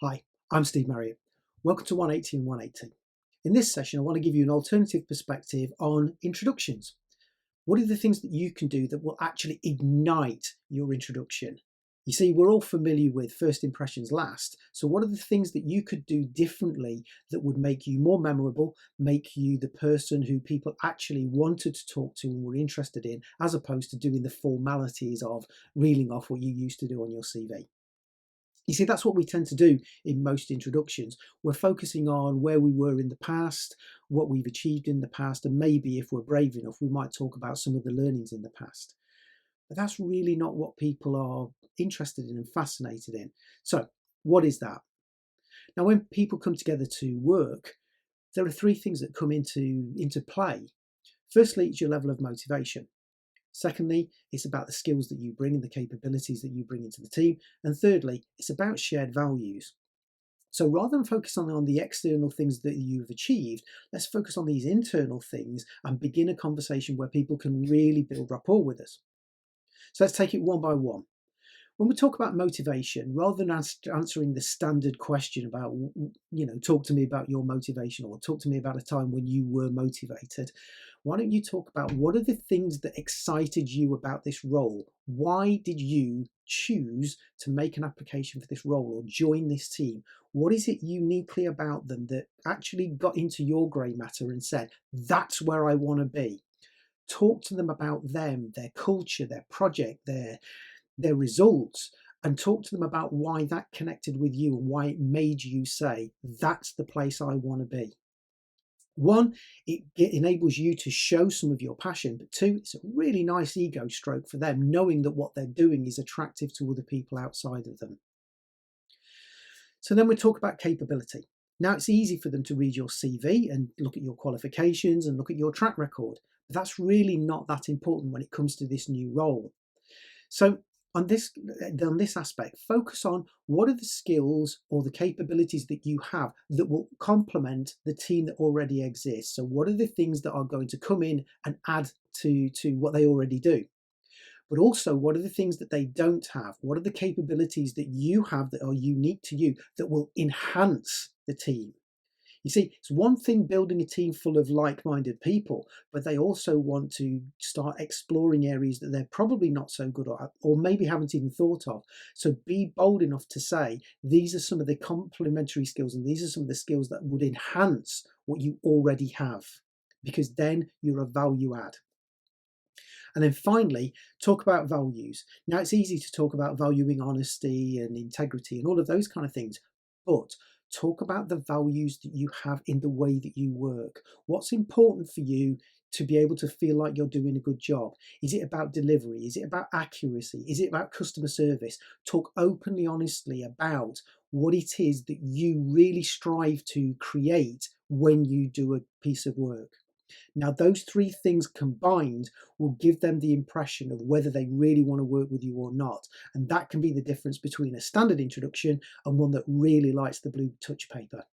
Hi, I'm Steve Marriott. Welcome to 180 and 180. In this session, I want to give you an alternative perspective on introductions. What are the things that you can do that will actually ignite your introduction? You see, we're all familiar with first impressions last. So what are the things that you could do differently that would make you more memorable, make you the person who people actually wanted to talk to and were interested in, as opposed to doing the formalities of reeling off what you used to do on your CV? You see, that's what we tend to do in most introductions. We're focusing on where we were in the past, what we've achieved in the past, and maybe if we're brave enough, we might talk about some of the learnings in the past. But that's really not what people are interested in and fascinated in. So, what is that? Now, when people come together to work, there are three things that come into play. Firstly, it's your level of motivation. Secondly, it's about the skills that you bring and the capabilities that you bring into the team. And thirdly, it's about shared values. So rather than focusing on the external things that you've achieved, let's focus on these internal things and begin a conversation where people can really build rapport with us. So let's take it one by one. When we talk about motivation, rather than answering the standard question about, talk to me about your motivation or talk to me about a time when you were motivated, why don't you talk about what are the things that excited you about this role? Why did you choose to make an application for this role or join this team? What is it uniquely about them that actually got into your grey matter and said, that's where I want to be? Talk to them about them, their culture, their project, their results, and talk to them about why that connected with you and why it made you say, that's the place I want to be. One, it enables you to show some of your passion, but two, it's a really nice ego stroke for them, knowing that what they're doing is attractive to other people outside of them. So then we talk about capability. Now it's easy for them to read your CV and look at your qualifications and look at your track record, but that's really not that important when it comes to this new role. So on this aspect, focus on what are the skills or the capabilities that you have that will complement the team that already exists. So what are the things that are going to come in and add to what they already do? But also, what are the things that they don't have? What are the capabilities that you have that are unique to you that will enhance the team? You see, it's one thing building a team full of like-minded people, but they also want to start exploring areas that they're probably not so good at or maybe haven't even thought of. So be bold enough to say, these are some of the complementary skills and these are some of the skills that would enhance what you already have, because then you're a value add. And then finally, talk about values. Now, it's easy to talk about valuing honesty and integrity and all of those kind of things, but talk about the values that you have in the way that you work. What's important for you to be able to feel like you're doing a good job? Is it about delivery? Is it about accuracy? Is it about customer service? Talk openly, honestly about what it is that you really strive to create when you do a piece of work. Now, those three things combined will give them the impression of whether they really want to work with you or not. And that can be the difference between a standard introduction and one that really likes the blue touch paper.